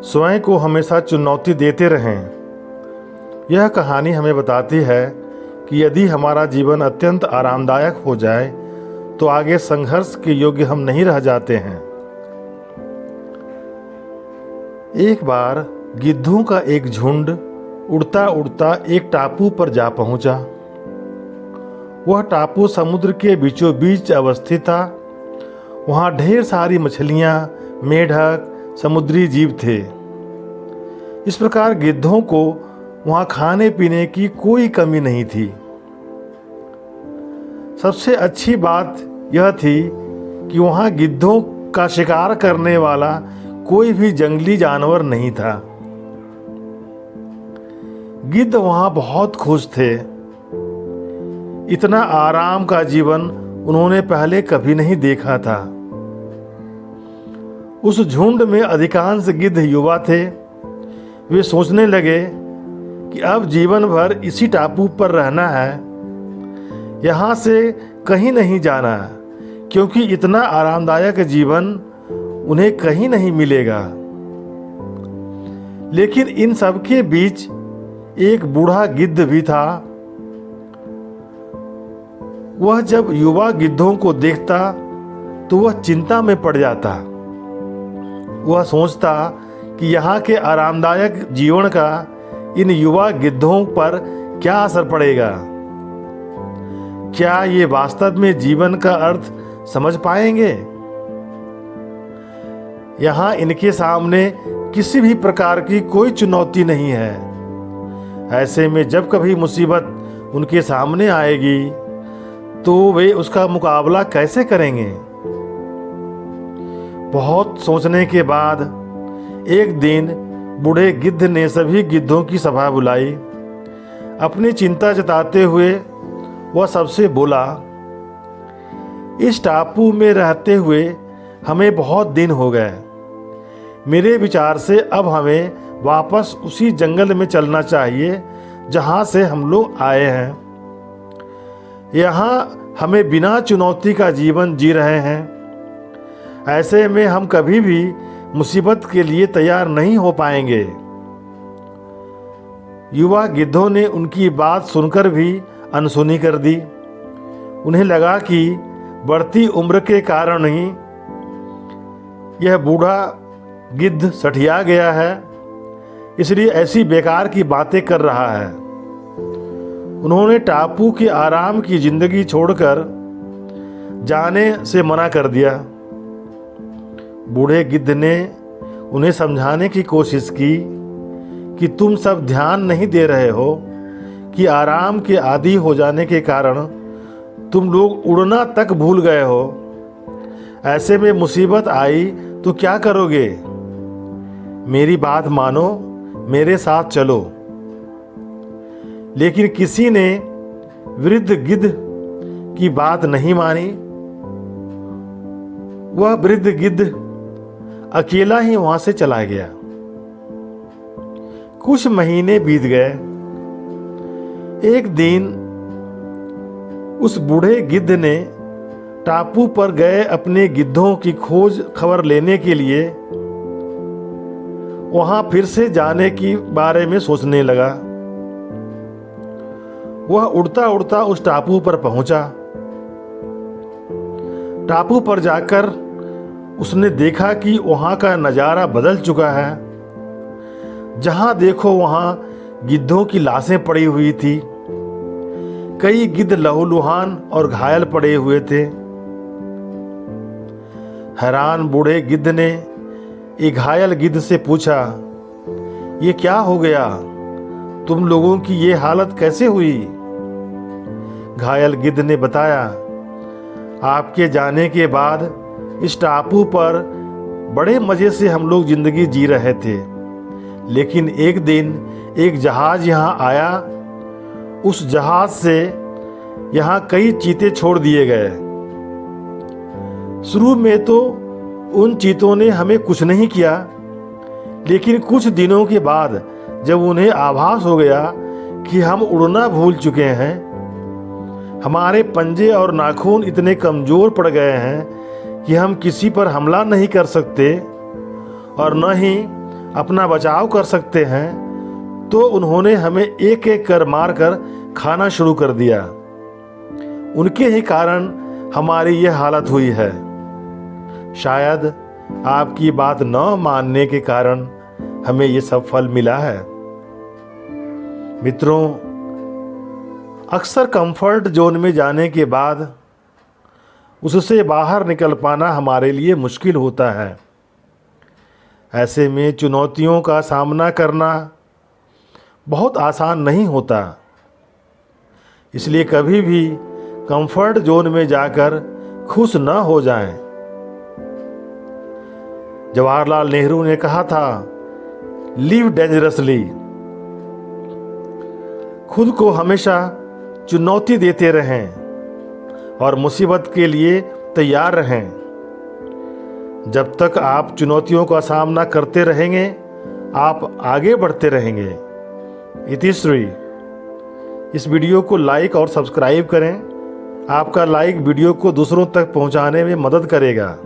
स्वयं को हमेशा चुनौती देते रहें। यह कहानी हमें बताती है कि यदि हमारा जीवन अत्यंत आरामदायक हो जाए तो आगे संघर्ष के योग्य हम नहीं रह जाते हैं। एक बार गिद्धों का एक झुंड उड़ता उड़ता एक टापू पर जा पहुंचा। वह टापू समुद्र के बीचों बीच अवस्थित था। वहाँ ढेर सारी मछलियाँ, मेढक, समुद्री जीव थे। इस प्रकार गिद्धों को वहाँ खाने पीने की कोई कमी नहीं थी। सबसे अच्छी बात यह थी कि वहाँ गिद्धों का शिकार करने वाला कोई भी जंगली जानवर नहीं था। गिद्ध वहाँ बहुत खुश थे। इतना आराम का जीवन उन्होंने पहले कभी नहीं देखा था। उस झुंड में अधिकांश गिद्ध युवा थे। वे सोचने लगे कि अब जीवन भर इसी टापू पर रहना है, यहाँ से कहीं नहीं जाना, क्योंकि इतना आरामदायक जीवन उन्हें कहीं नहीं मिलेगा। लेकिन इन सब के बीच एक बूढ़ा गिद्ध भी था। वह जब युवा गिद्धों को देखता तो वह चिंता में पड़ जाता। वह सोचता कि यहाँ के आरामदायक जीवन का इन युवा गिद्धों पर क्या असर पड़ेगा। क्या ये वास्तव में जीवन का अर्थ समझ पाएंगे? यहाँ इनके सामने किसी भी प्रकार की कोई चुनौती नहीं है। ऐसे में जब कभी मुसीबत उनके सामने आएगी तो वे उसका मुकाबला कैसे करेंगे? बहुत सोचने के बाद एक दिन बूढ़े गिद्ध ने सभी गिद्धों की सभा बुलाई। अपनी चिंता जताते हुए वह सबसे बोला, इस टापू में रहते हुए हमें बहुत दिन हो गए। मेरे विचार से अब हमें वापस उसी जंगल में चलना चाहिए जहाँ से हम लोग आए हैं। यहाँ हमें बिना चुनौती का जीवन जी रहे हैं। ऐसे में हम कभी भी मुसीबत के लिए तैयार नहीं हो पाएंगे। युवा गिद्धों ने उनकी बात सुनकर भी अनसुनी कर दी। उन्हें लगा कि बढ़ती उम्र के कारण ही यह बूढ़ा गिद्ध सठिया गया है, इसलिए ऐसी बेकार की बातें कर रहा है। उन्होंने टापू के आराम की जिंदगी छोड़कर जाने से मना कर दिया। बूढ़े गिद्ध ने उन्हें समझाने की कोशिश की कि तुम सब ध्यान नहीं दे रहे हो कि आराम के आदी हो जाने के कारण तुम लोग उड़ना तक भूल गए हो। ऐसे में मुसीबत आई तो क्या करोगे? मेरी बात मानो, मेरे साथ चलो। लेकिन किसी ने वृद्ध गिद्ध की बात नहीं मानी। वह वृद्ध गिद्ध अकेला ही वहां से चला गया। कुछ महीने बीत गए। एक दिन उस बूढ़े गिद्ध ने टापू पर गए अपने गिद्धों की खोज खबर लेने के लिए वहां फिर से जाने के बारे में सोचने लगा। वह उड़ता उड़ता उस टापू पर पहुंचा। टापू पर जाकर उसने देखा कि वहां का नज़ारा बदल चुका है। जहां देखो वहां गिद्धों की लाशें पड़ी हुई थी। कई गिद्ध लहूलुहान और घायल पड़े हुए थे। हैरान बूढ़े गिद्ध ने एक घायल गिद्ध से पूछा, ये क्या हो गया? तुम लोगों की ये हालत कैसे हुई? घायल गिद्ध ने बताया, आपके जाने के बाद इस टापू पर बड़े मजे से हम लोग जिंदगी जी रहे थे। लेकिन एक दिन एक जहाज यहाँ आया। उस जहाज से यहाँ कई चीते छोड़ दिए गए। शुरू में तो उन चीतों ने हमें कुछ नहीं किया, लेकिन कुछ दिनों के बाद जब उन्हें आभास हो गया कि हम उड़ना भूल चुके हैं, हमारे पंजे और नाखून इतने कमजोर पड़ गए हैं कि हम किसी पर हमला नहीं कर सकते और न ही अपना बचाव कर सकते हैं तो उन्होंने हमें एक एक कर मार कर खाना शुरू कर दिया। उनके ही कारण हमारी ये हालत हुई है। शायद आपकी बात न मानने के कारण हमें ये सब फल मिला है। मित्रों, अक्सर कंफर्ट जोन में जाने के बाद उससे बाहर निकल पाना हमारे लिए मुश्किल होता है। ऐसे में चुनौतियों का सामना करना बहुत आसान नहीं होता। इसलिए कभी भी कंफर्ट जोन में जाकर खुश न हो जाएं। जवाहरलाल नेहरू ने कहा था, लिव डेंजरसली। खुद को हमेशा चुनौती देते रहें और मुसीबत के लिए तैयार रहें। जब तक आप चुनौतियों का सामना करते रहेंगे, आप आगे बढ़ते रहेंगे। इतिश्री। इस वीडियो को लाइक और सब्सक्राइब करें। आपका लाइक वीडियो को दूसरों तक पहुंचाने में मदद करेगा।